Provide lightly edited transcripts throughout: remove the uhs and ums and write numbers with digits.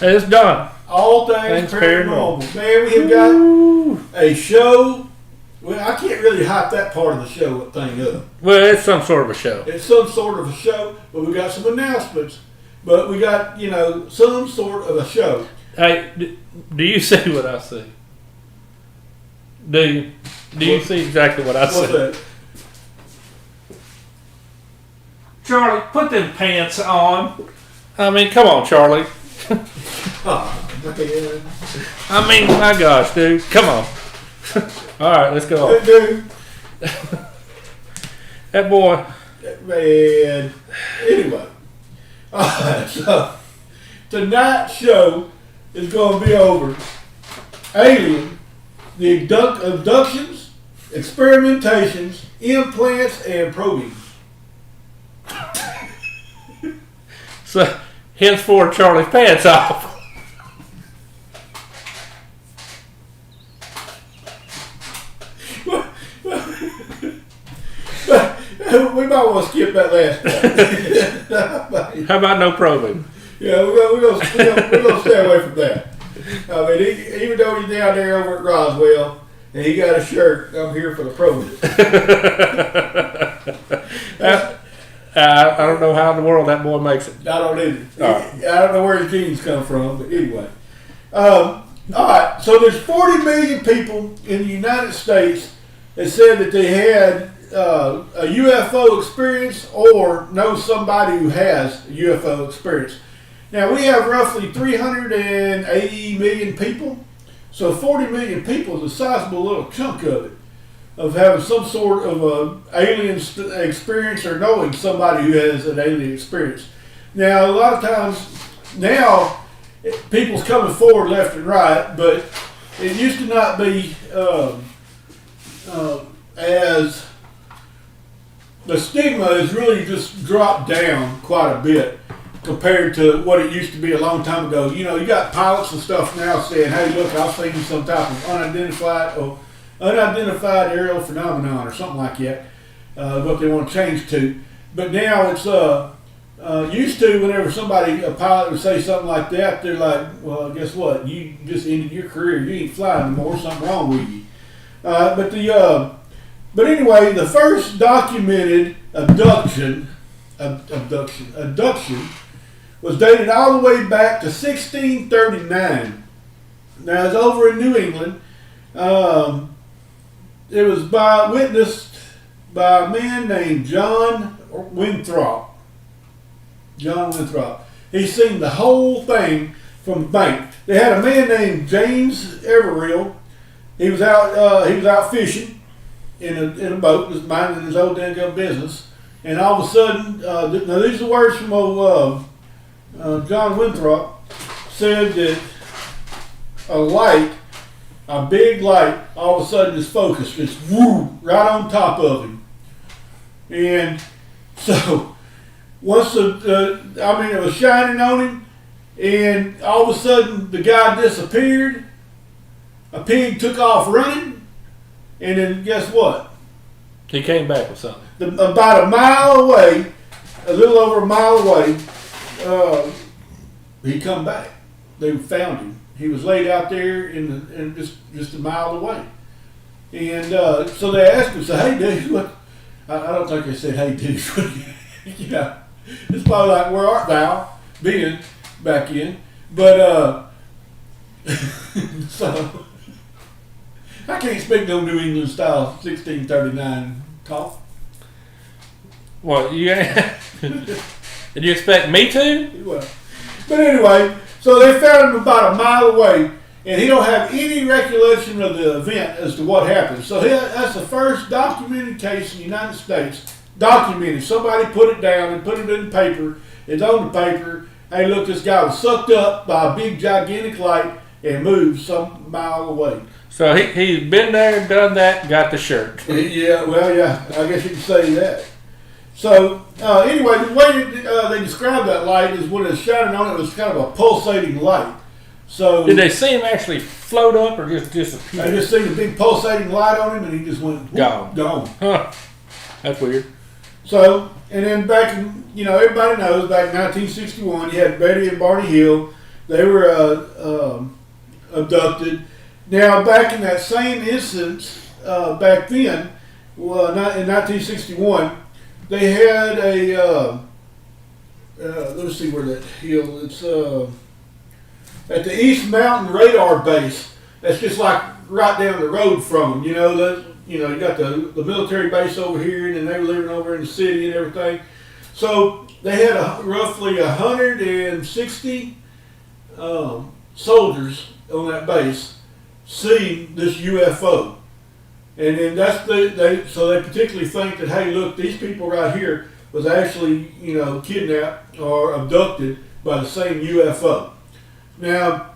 It's done. All Things Paranormal. Man, we have got a show. Well, I can't really hype that part of the show thing up. Well, it's some sort of a show. It's some sort of a show, but we got some announcements. But we got, some sort of a show. Hey, do you see what I see? Do you see exactly what I see? What's that? Charlie, put them pants on. I mean, come on, Charlie. Oh, man. I mean, my gosh, dude. Come on. All right, let's go. Hey, dude. That boy. Man. Anyway. Alright, so tonight's show is going to be over alien, the abductions, experimentations, implants, and probing. So, henceforth, Charlie's pants off. We might want to skip that last part. How about no probing? Yeah, we're gonna stay away from that. I mean, even though he's down there over at Roswell and he got a shirt, I'm here for the probing. I don't know how in the world that boy makes it. I don't either. Right. I don't know where his genes come from, but anyway. All right, so there's 40 million people in the United States that said that they had a UFO experience or know somebody who has a UFO experience. Now, we have roughly 380 million people, so 40 million people is a sizable little chunk of it, of having some sort of alien experience or knowing somebody who has an alien experience. Now, a lot of times, now, people's coming forward left and right, but it used to not be as... The stigma has really just dropped down quite a bit compared to what it used to be a long time ago. You got pilots and stuff now saying, hey, look, I've seen some type of unidentified aerial phenomenon or something like that, what they want to change to. But now it's used to whenever a pilot would say something like that, they're like, well, guess what? You just ended your career. You ain't flying anymore. Something wrong with you. But anyway, the first documented abduction was dated all the way back to 1639. Now, it's over in New England. It was witnessed by a man named John Winthrop. He seen the whole thing from the bank. They had a man named James Everill. He was out fishing in a boat, just minding his old dang business, and all of a sudden, now these are words from John Winthrop, said that a big light, all of a sudden is focused, just woo, right on top of him. And so, once it was shining on him, and all of a sudden the guy disappeared, a pig took off running, and then guess what? He came back with something. About a mile away, a little over a mile away, he come back. They found him. He was laid out there in just a mile away. And so they asked him, so, hey, dude, what? I don't think they said, hey, dude. It's probably like, where art thou? Being back in. But, so... I can't speak no New England style 1639 talk. Well, did you expect me to? Well, but anyway, so they found him about a mile away, and he don't have any recollection of the event as to what happened. So that's the first documented case in the United States. Documented. Somebody put it down and put it in the paper. It's on the paper. Hey, look, this guy was sucked up by a big, gigantic light and moved some mile away. So he's been there, done that, got the shirt. Yeah, well, yeah, I guess you can say that. So, anyway, the way they describe that light is when it's shining on it was kind of a pulsating light. So did they see him actually float up or just disappear? I just seen a big pulsating light on him and he just went gone. Huh. That's weird. So, and then back in, everybody knows, back in 1961, you had Betty and Barney Hill. They were abducted. Now, back in that same instance, back then, well, not in 1961, they had a. Let's see where that hill. It's at the East Mountain Radar Base. That's just like right down the road from them. You know, you got the military base over here, and then they were living over in the city and everything. So they had roughly 160 soldiers on that base see this UFO, and then so they particularly think that, hey, look, these people right here was actually kidnapped or abducted by the same UFO. Now,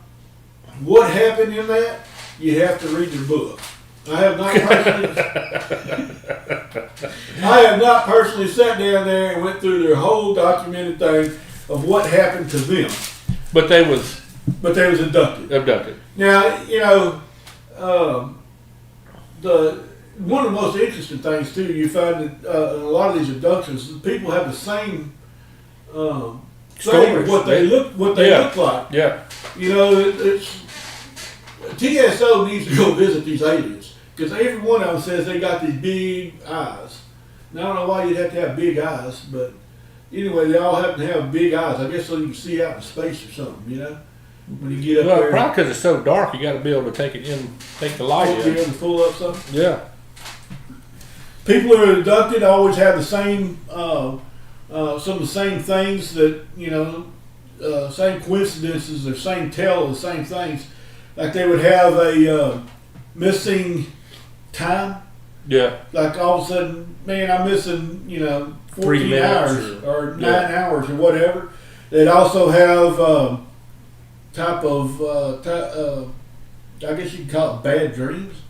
what happened in that? You have to read your book. I have not personally sat down there and went through their whole documented thing of what happened to them. But they was abducted. Now, one of the most interesting things too, you find that a lot of these abductions, people have the same stories. What they look like. Yeah. It's TSO needs to go visit these aliens because every one of them says they got these big eyes. Now, I don't know why you'd have to have big eyes, but anyway, they all happen to have big eyes. I guess so you can see out in space or something, when you get up there. Probably because it's so dark, you got to be able to take the light in. Be able to pull up something. Yeah. People who are abducted always have the same, some of the same things that same coincidences or same tell of the same things. Like they would have a missing time. Yeah. Like all of a sudden, man, I'm missing 14 hours or 9 hours or whatever. They'd also have type of I guess you could call it bad dreams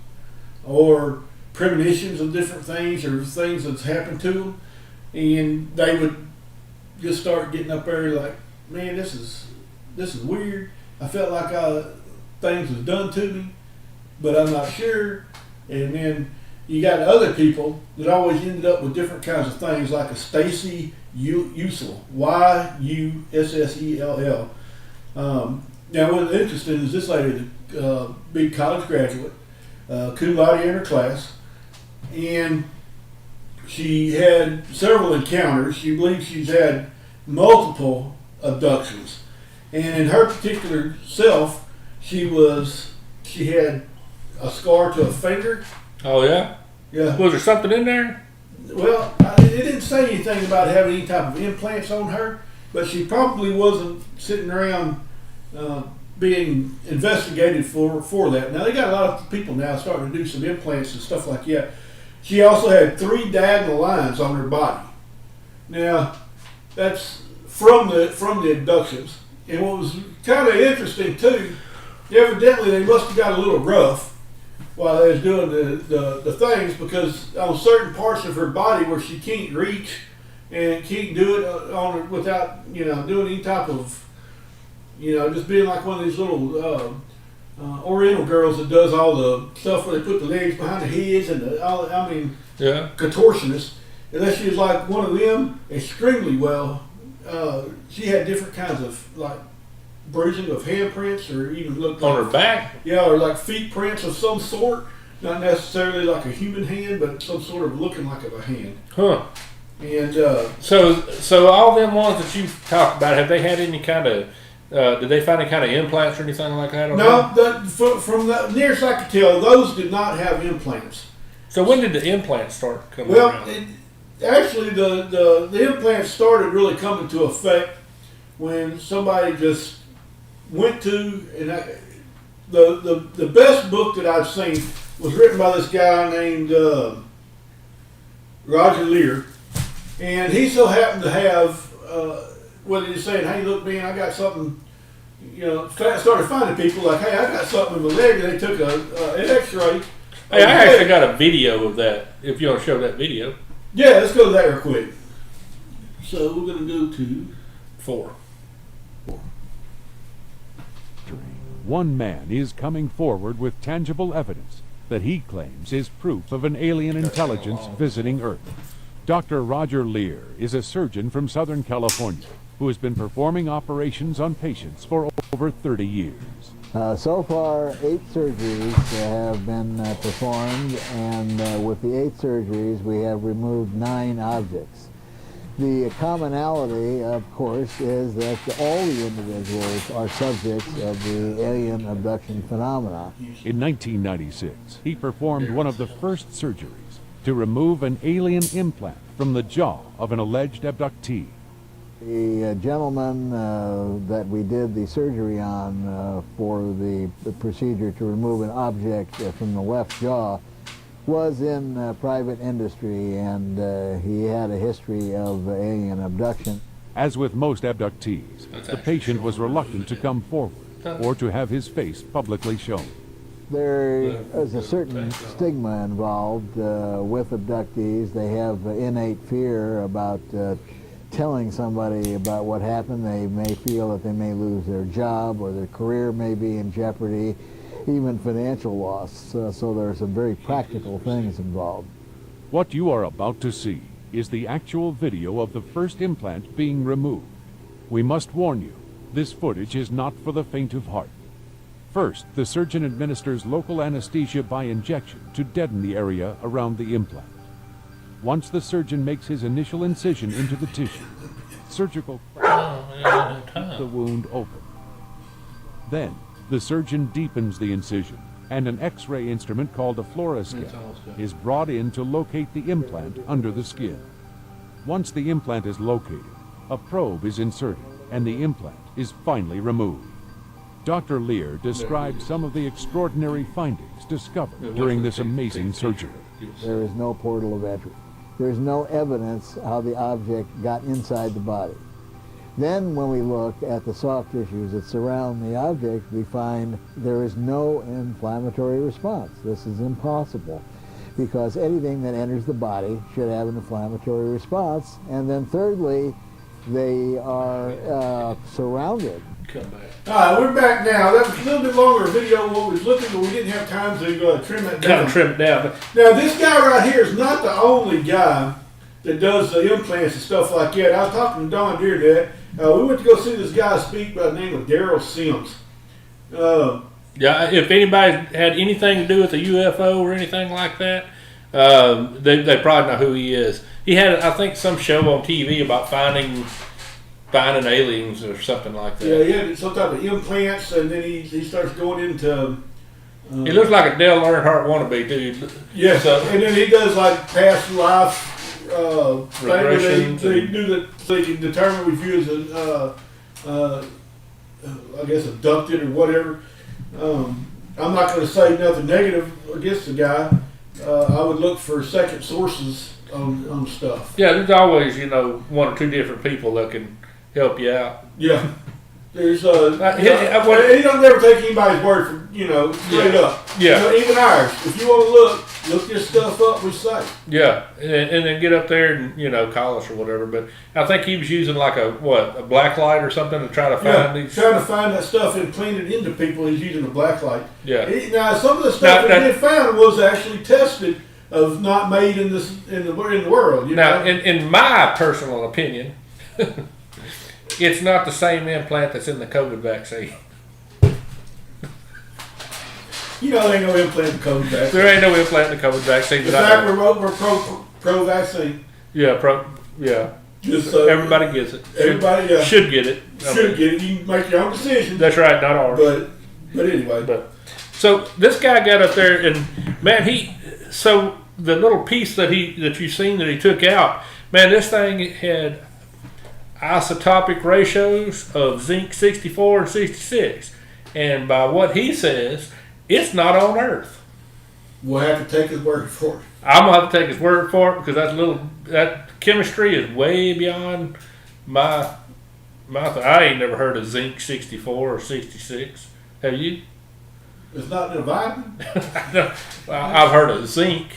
or premonitions of different things or things that's happened to them, and they would just start getting up there like, man, this is weird. I felt like things was done to me, but I'm not sure. And then you got other people that always ended up with different kinds of things, like a Stacy Ussell, Yussell. Now, what's interesting is this lady, the big college graduate, cum laude in her class, and she had several encounters. She believes she's had multiple abductions, and in her particular self, she had a scar to a finger. Oh yeah. Yeah. Was there something in there? Well, it didn't say anything about having any type of implants on her, but she probably wasn't sitting around being investigated for that. Now, they got a lot of people now starting to do some implants and stuff like that. She also had 3 diagonal lines on her body. Now, that's from the abductions. And what was kind of interesting too, evidently they must have got a little rough while they was doing the things, because on certain parts of her body where she can't reach and can't do it without doing any type of just being like one of these little Oriental girls that does all the stuff where they put the legs behind the heads and contortionists. Unless she was like one of them extremely well, she had different kinds of like bruising of handprints, or even looked on like, her back. Yeah, or like feet prints of some sort. Not necessarily like a human hand, but some sort of looking like of a hand. Huh. And so all them ones that you talked about, have they had any kind of? Did they find any kind of implants or anything like that? No, from the nearest I could tell, those did not have implants. So when did the implants start coming around? Actually, the implants started really coming to effect when somebody just went to, and the best book that I've seen was written by this guy named Roger Lear, and he so happened to have whether he's saying, hey, look, man, I got something, started finding people like, hey, I got something in my leg, and they took an x-ray. Hey, I actually got a video of that, if you want to show that video. Yeah, let's go to that real quick. So we're going to go to 4. One man is coming forward with tangible evidence that he claims is proof of an alien intelligence visiting Earth. Dr. Roger Lear is a surgeon from Southern California who has been performing operations on patients for over over 30 years. So far, 8 surgeries have been performed, and with the 8 surgeries, we have removed 9 objects. The commonality, of course, is that all the individuals are subjects of the alien abduction phenomena. In 1996, he performed one of the first surgeries to remove an alien implant from the jaw of an alleged abductee. The gentleman that we did the surgery on for the procedure to remove an object from the left jaw was in private industry, and he had a history of alien abduction. As with most abductees, the patient was reluctant to come forward or to have his face publicly shown. There is a certain stigma involved with abductees. They have innate fear about telling somebody about what happened. They may feel that they may lose their job, or their career may be in jeopardy, even financial loss. So there are some very practical things involved. What you are about to see is the actual video of the first implant being removed. We must warn you, this footage is not for the faint of heart. First, the surgeon administers local anesthesia by injection to deaden the area around the implant. Once the surgeon makes his initial incision into the tissue, surgical keeps the wound open. Then, the surgeon deepens the incision, and an X-ray instrument called a fluoroscope is brought in to locate the implant under the skin. Once the implant is located, a probe is inserted, and the implant is finally removed. Dr. Lear described some of the extraordinary findings discovered during this amazing surgery. There is no portal of entry. There's no evidence how the object got inside the body. Then when we look at the soft tissues that surround the object, we find there is no inflammatory response. This is impossible, because anything that enters the body should have an inflammatory response. And then thirdly, they are surrounded. Come back. All right, we're back now. That was a little bit longer video than what we was looking, but we didn't have time to trim it Kind down. of trimmed down. But Now, this guy right here is not the only guy that does the implants and stuff like that. I was talking to Don Deere that. We went to go see this guy speak by the name of Daryl Sims. yeah, if anybody had anything to do with a UFO or anything like that, they probably know who he is. He had, I think, some show on TV about finding aliens or something like that. Yeah, he had some type of implants, and then he starts going into. He looks like a Dale Earnhardt wannabe, dude. Yeah, So- and then he does like past life thing where Regressions they and- do that so they can determine if you was I guess abducted or whatever. I'm not going to say nothing negative against the guy. I would look for second sources on stuff. Yeah, there's always, one or two different people that can help you out. Yeah. There's he don't never take anybody's word for straight up. Yeah. Even ours. If you want to look this stuff up, we say. Yeah, and then get up there and call us or whatever. But I think he was using like a black light or something to try to find these. Trying to find that stuff implanted into people. He's using a black light. Yeah. Now some of the stuff he did found was actually tested of not made in the world. Now, in my personal opinion, it's not the same implant that's in the COVID vaccine. There ain't no implant in COVID vaccine. There ain't no implant in the COVID vaccine. In fact, we're pro vaccine. Yeah. Just Everybody gets it. Everybody Should get it. Should get it. You can make your own decision. That's right, not ours. But anyway. So this guy got up there and man, so the little piece that you've seen that he took out, man, this thing had isotopic ratios of zinc 64 and 66, and by what he says, it's not on Earth. We'll have to take his word for it. I'm gonna have to take his word for it because that chemistry is way beyond my. I ain't never heard of zinc 64 or 66. Have you? It's not in a vitamin. I've heard of zinc,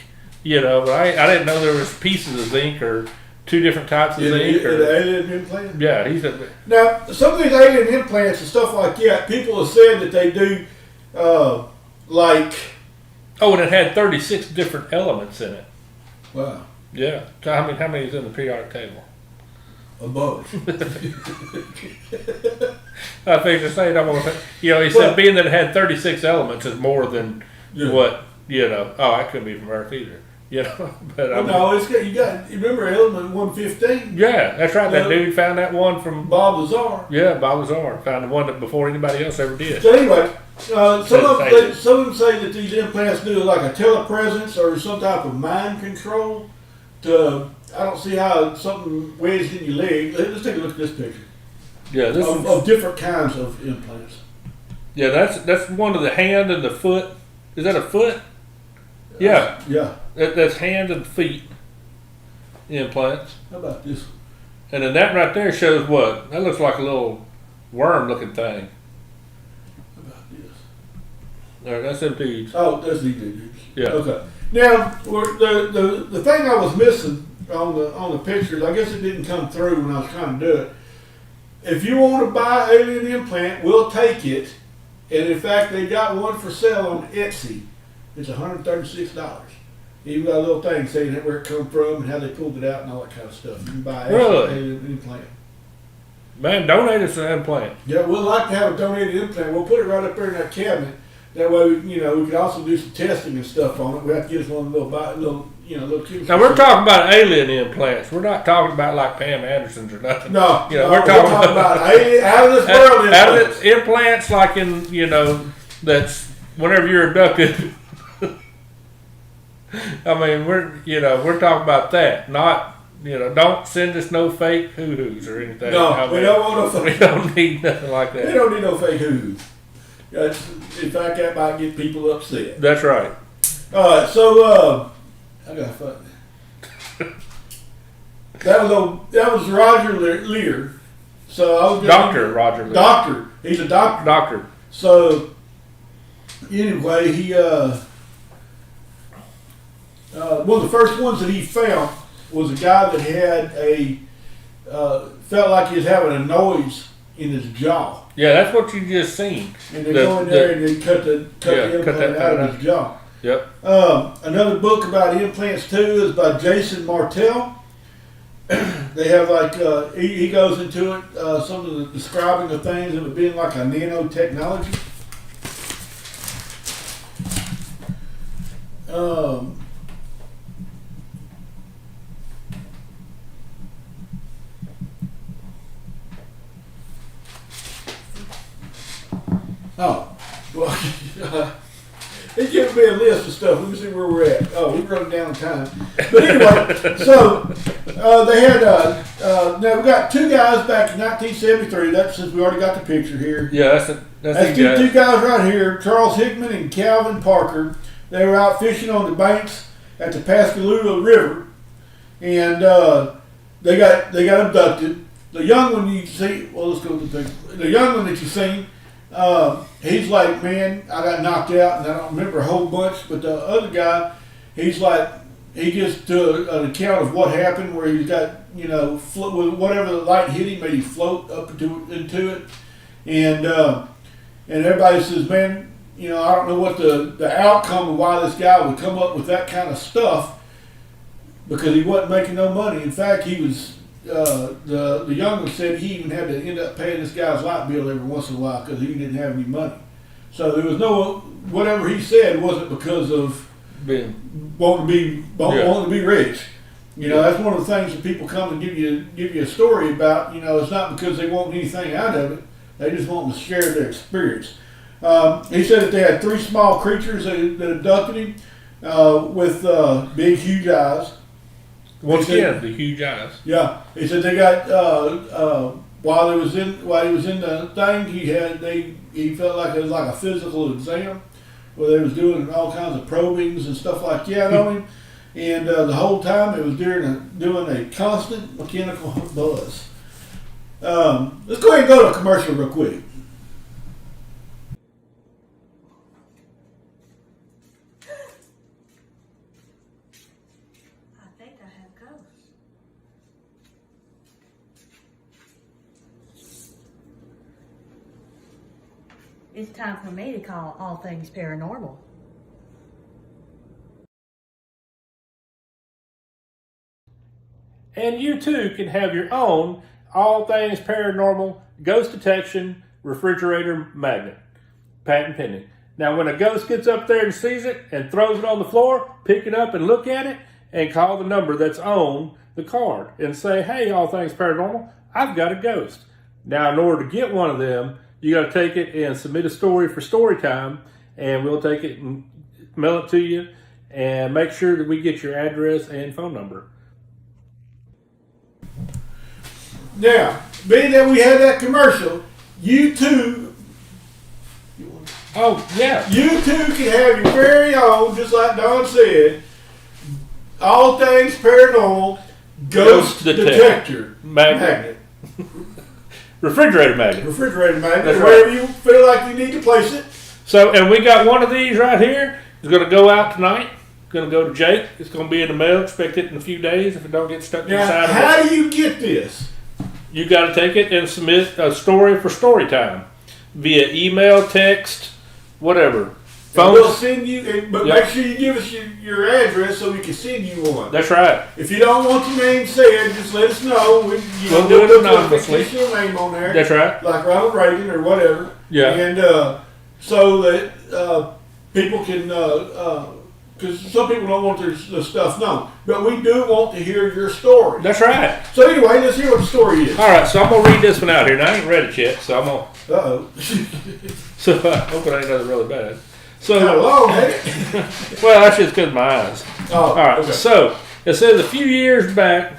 but I didn't know there was pieces of zinc or two different types of zinc. The alien implant. Yeah, he said. Now, some of these alien implants and stuff like that, people have said that they do, Oh, and it had 36 different elements in it. Wow. Yeah. So how many is in the periodic table? A bunch. I think to say, I want to, he said being that it had 36 elements is more than what, oh, that couldn't be from Earth either. But well, no, you remember element 115? Yeah, that's right. That dude found that one from Bob Lazar. Yeah, Bob Lazar found the one that before anybody else ever did. So anyway, some of them say that these implants do like a telepresence or some type of mind control. I don't see how something wedged in your leg. Let's take a look at this picture. Yeah, this of different kinds of implants. Yeah, that's one of the hand and the foot. Is that a foot? Yeah. Yeah. That's hand and feet implants. How about this one? And then that right there shows what? That looks like a little worm-looking thing. How about this? There, that's them dudes. Oh, that's these dudes. Yeah. Okay. Now, the thing I was missing on the pictures, I guess it didn't come through when I was trying to do it. If you want to buy an alien implant, we'll take it. And in fact, they got one for sale on Etsy. It's $136. Even got a little thing saying where it come from and how they pulled it out and all that kind of stuff. You can buy an alien implant. Man, donate us an implant. Yeah, we'd like to have a donated implant. We'll put it right up there in that cabinet. That way, we can also do some testing and stuff on it. We have to get us one little cute. Now we're talking about alien implants. We're not talking about like Pam Anderson's or nothing. No, we're talking about alien, out of this world implants. Out of this implants, like in that's whenever you're abducted. I mean, we're talking about that, not don't send us no fake hoo-hoos or anything. No, we don't want no fake. We don't need nothing like that. We don't need no fake hoo-hoos. In fact, that might get people upset. That's right. All right, so I got fun. That was Roger Lear. So I was Dr. Roger Lear. Doctor. He's a doctor. Doctor. So anyway, he one of the first ones that he found was a guy that had felt like he was having a noise in his jaw. Yeah, that's what you just seen. And they go in there and they cut the implant out of his jaw. Yep. Another book about implants too is by Jason Martell. They have he goes into it, some of the describing of things of it being like a nanotechnology. Well, he gives me a list of stuff. Let me see where we're at. Oh, we've run down time. But anyway, so they had now we got two guys back in 1973. That's since we already got the picture here. Yeah, that's two guys right here, Charles Hickman and Calvin Parker. They were out fishing on the banks at the Pascagoula River, and they got abducted. The young one you see, well, let's go to the picture. The young one that you seen. He's like, man, I got knocked out and I don't remember a whole bunch. But the other guy, he's like, he just took an account of what happened where he got, whatever the light hit him, made him float up into it. And everybody says, man, I don't know what the outcome of why this guy would come up with that kind of stuff because he wasn't making no money. In fact, he was. The young one said he even had to end up paying this guy's light bill every once in a while because he didn't have any money. So there was whatever he said wasn't because of wanting to be rich. That's one of the things that people come and give you a story about. It's not because they want anything out of it. They just want to share their experience. He said that they had three small creatures that abducted him with big, huge eyes. Once again, the huge eyes. Yeah, he said they got while he was in the thing. He felt like it was like a physical exam where they was doing all kinds of probings and stuff like that on him, and the whole time it was doing a constant mechanical buzz. Let's go ahead and go to a commercial real quick. It's time for me to call All Things Paranormal. And you too can have your own All Things Paranormal Ghost Detection Refrigerator Magnet. Patent pending. Now, when a ghost gets up there and sees it and throws it on the floor, pick it up and look at it and call the number that's on the card and say, hey, All Things Paranormal, I've got a ghost. Now, in order to get one of them, you got to take it and submit a story for story time, and we'll take it and mail it to you and make sure that we get your address and phone number. Now, being that we had that commercial, you too Oh, yeah. can have your very own, just like Don said, All Things Paranormal Ghost Detector Magnet. Refrigerator magnet. Refrigerator magnet, That's wherever right. you feel like you need to place it. So, and we got one of these right here. It's going to go out tonight. It's going to go to Jake. It's going to be in the mail. Expect it in a few days if it don't get stuck Now, inside of it. how do you get this? You got to take it and submit a story for story time via email, text, whatever. And we'll Phone. send you, but Yep. make sure you give us your address so we can send you one. That's right. If you don't want your name said, just let us know. We'll do it put anonymously. your name on there, That's right. like Ronald Reagan or whatever. Yeah. And so that people can, because some people don't want their stuff known, but we do want to hear your story. That's right. So anyway, let's hear what the story is. All right, so I'm going to read this one out here. Now, I ain't read it yet, so I'm going to... Uh-oh. So I hope it ain't nothing really bad. So, Kind of long, ain't it? well, that's just because of my eyes. Oh, All right, okay. so it says a few years back,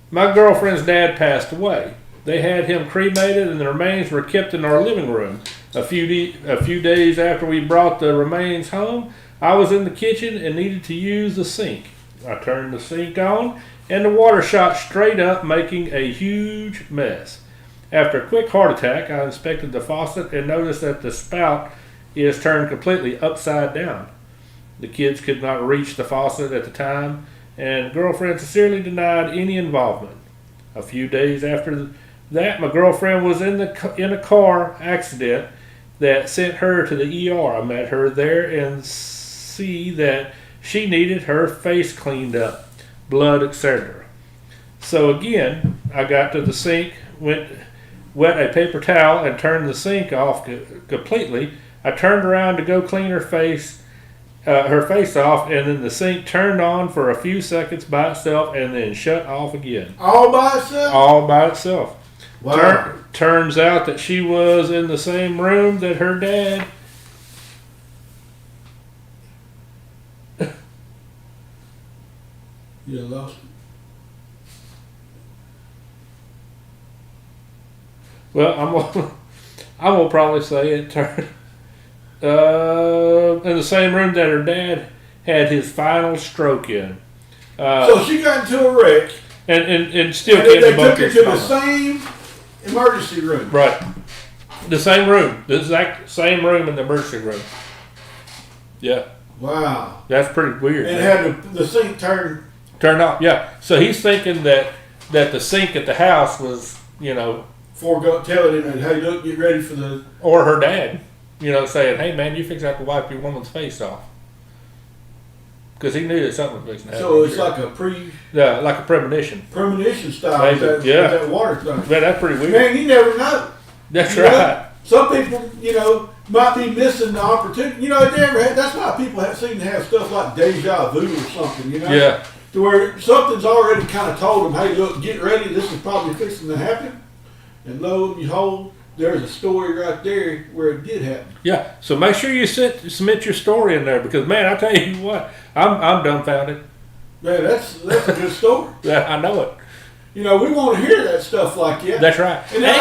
my girlfriend's dad passed away. They had him cremated, and the remains were kept in our living room. A few days after we brought the remains home, I was in the kitchen and needed to use the sink. I turned the sink on, and the water shot straight up, making a huge mess. After a quick heart attack, I inspected the faucet and noticed that the spout is turned completely upside down. The kids could not reach the faucet at the time, and girlfriend sincerely denied any involvement. A few days after that, my girlfriend was in a car accident that sent her to the ER. I met her there and see that she needed her face cleaned up, blood, etc. So again, I got to the sink, wet a paper towel, and turned the sink off completely. I turned around to go clean her face off, and then the sink turned on for a few seconds by itself and then shut off again. All by itself? All by itself. Wow. Turns out that she was in the same room that her dad. You lost it. Well, I'm gonna probably say it turned in the same room that her dad had his final stroke in. So she got into a wreck, and still and can't they debunk took her his to the trauma. same emergency room. Right. The same room. The exact same room in the emergency room. Yeah. Wow. That's pretty weird. And man. had the sink turned. Turned off. Yeah. So he's thinking that the sink at the house was, Before telling him, hey, look, get ready for the. or her dad, saying, hey, man, you fix that to wipe your woman's face off. Because he knew that something was fixing to happen. So it's like a Yeah, like a premonition. premonition style. Maybe, With yeah. that water thing. Man, that's pretty weird. Man, you never know. That's You know? right. Some people, might be missing the opportunity. That's why people seem to have stuff like deja vu or something, Yeah. To where something's already kind of told them, hey, look, get ready, this is probably fixing to happen. And lo and behold, there's a story right there where it did happen. Yeah. So make sure you submit your story in there because, man, I tell you what, I'm dumbfounded. Man, that's a good story. Yeah, I know it. We want to hear that stuff like that. That's right. And then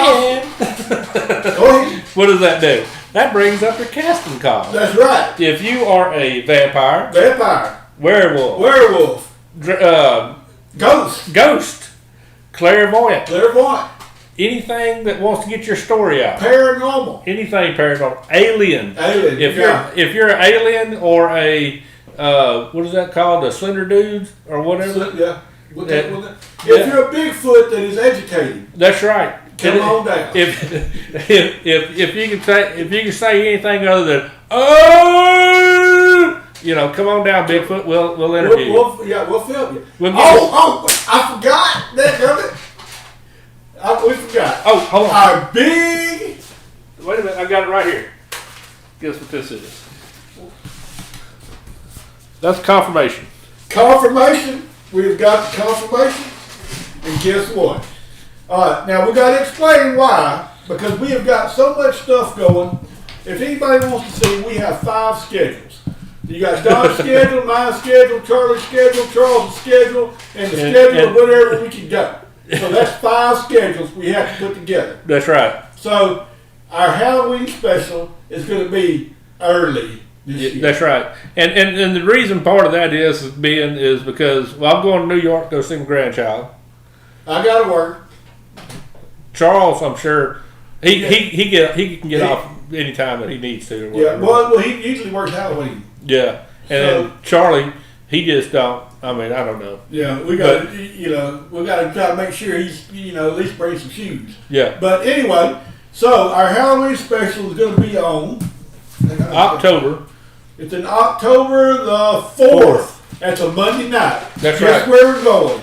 go ahead. What does that do? That brings up your casting call. That's right. If you are a vampire, Vampire, werewolf, ghost, clairvoyant, anything that wants to get your story out, paranormal, anything paranormal, alien. If yeah. you're an alien or a what is that called, a slender dude or whatever. Yeah. If you're a Bigfoot that is educated, That's right. come on down. If you can say anything other than oh, come on down, Bigfoot. We'll interview you. We'll film you. We'll get I forgot that. We forgot. Oh, hold on. Our big. Wait a minute, I got it right here. Guess what this is? That's confirmation. Confirmation. We've got the confirmation. And guess what? Alright, now we got to explain why. Because we have got so much stuff going. If anybody wants to see, we have 5 schedules. You got Don's schedule, my schedule, Charlie's schedule, Charles' schedule, and the schedule of whatever we can go. So that's 5 schedules we have to put together. That's right. So our Halloween special is going to be early this year. That's right. And the reason part of that is because I'm going to New York to go see my grandchild. I got to work. Charles, I'm sure he can get off any time that he needs to. Or Yeah, whatever. well, he usually works Halloween. Yeah, and then Charlie, he just don't. I mean, I don't know. Yeah, we got to try to make sure he's at least bring some shoes. Yeah. But anyway, so our Halloween special is going to be on October. It's in October the 4th. That's a Monday night. That's Guess right. where we're going?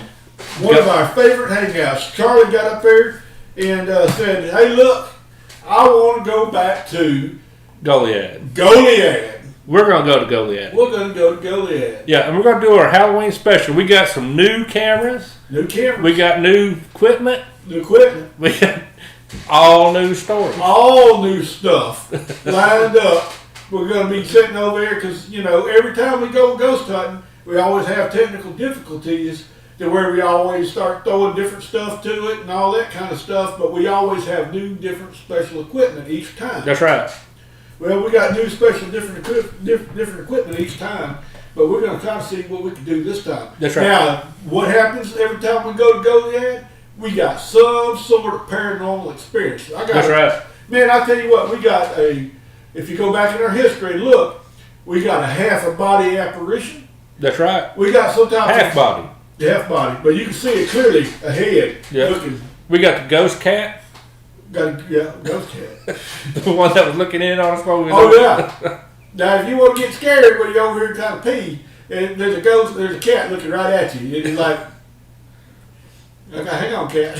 One of our favorite hangouts. Charlie got up there and said, "Hey, look, I want to go back to Goliad. We're going to go to Goliad. going to go to Goliad. Yeah, and we're going to do our Halloween special. We got some new cameras. New cameras. We got new equipment. New equipment. We got all new stories. All new stuff lined up. We're going to be sitting over there because, every time we go ghost hunting, we always have technical difficulties to where we always start throwing different stuff to it and all that kind of stuff, but we always have new, different, special equipment each time. That's right. Well, we got new, special, different equipment each time, but we're going to try to see what we can do this time. That's right. Now, what happens every time we go to Goliad? We got some sort of paranormal experience. That's right. Man, I tell you what, if you go back in our history and look, we got a half a body apparition. That's right. We got sometimes Half body. Half body, but you can see it clearly ahead. Yeah. Looking. We got the ghost cat. Ghost cat. The one that was looking in on us while we were Oh yeah. Now, if you want to get scared when you're over here trying to pee, and there's a cat looking right at you, and it's like, okay, hang on, cat.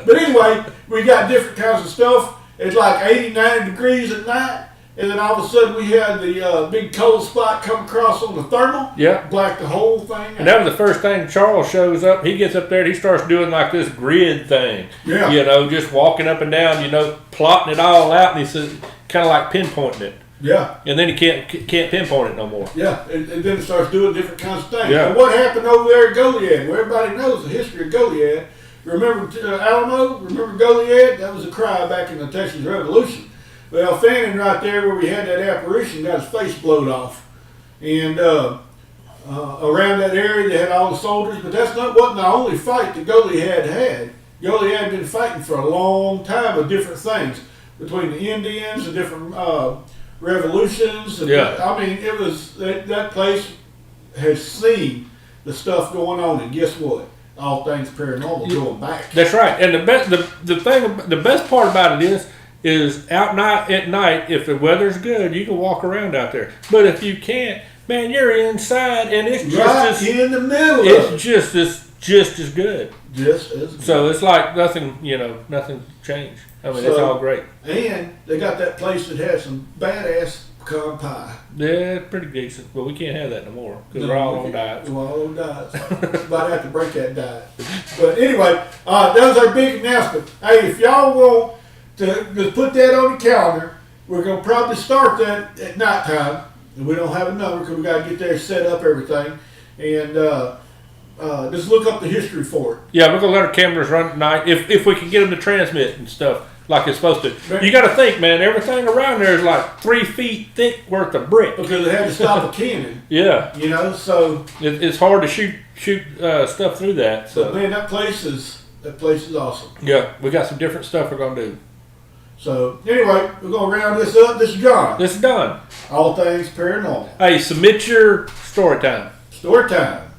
But anyway, we got different kinds of stuff. It's like 80, 90 degrees at night, and then all of a sudden we had the big cold spot come across on the thermal. Yeah. Black the whole thing out. And that was the first thing. Charles shows up. He gets up there and he starts doing like this grid thing. Yeah. Just walking up and down, plotting it all out, and he says, kind of like pinpointing it. Yeah. And then he can't pinpoint it no more. Yeah, and then it starts doing different kinds of things. Yeah. And what happened over there at Goliad? Well, everybody knows the history of Goliad. Remember Alamo? Remember Goliad? That was a cry back in the Texas Revolution. Well, Fannin right there where we had that apparition got his face blowed off. And around that area they had all the soldiers, but wasn't the only fight that Goliad had. Goliad had been fighting for a long time with different things. Between the Indians and different revolutions. And I mean, it was that place has seen the stuff going on, and guess what? All Things Paranormal going back. That's right. And the best part about it is out at night. If the weather's good, you can walk around out there. But if you can't, man, you're inside, and it's just in the middle. It's just as good. Just as good. So it's like nothing changed. I mean, it's all great. And they got that place that has some badass pecan pie. Yeah, it's pretty decent, but we can't have that no more because we're all on diets. We're all on diets. About to have to break that diet. But anyway, that was our big announcement. Hey, if y'all want to put that on the calendar, we're going to probably start that at nighttime. And we don't have a number because we got to get there, set up everything. And just look up the history for it. Yeah, we're going to let our cameras run at night if we can get them to transmit and stuff like it's supposed to. Man. You got to think, man, everything around there is like 3 feet thick worth of brick. Because they had to stop a cannon. Yeah. So it's hard to shoot stuff through that. So man, that place is awesome. Yeah, we got some different stuff we're going to do. So anyway, we're going to round this up. This is John. This is done. All Things Paranormal. Hey, submit your story time. Story time.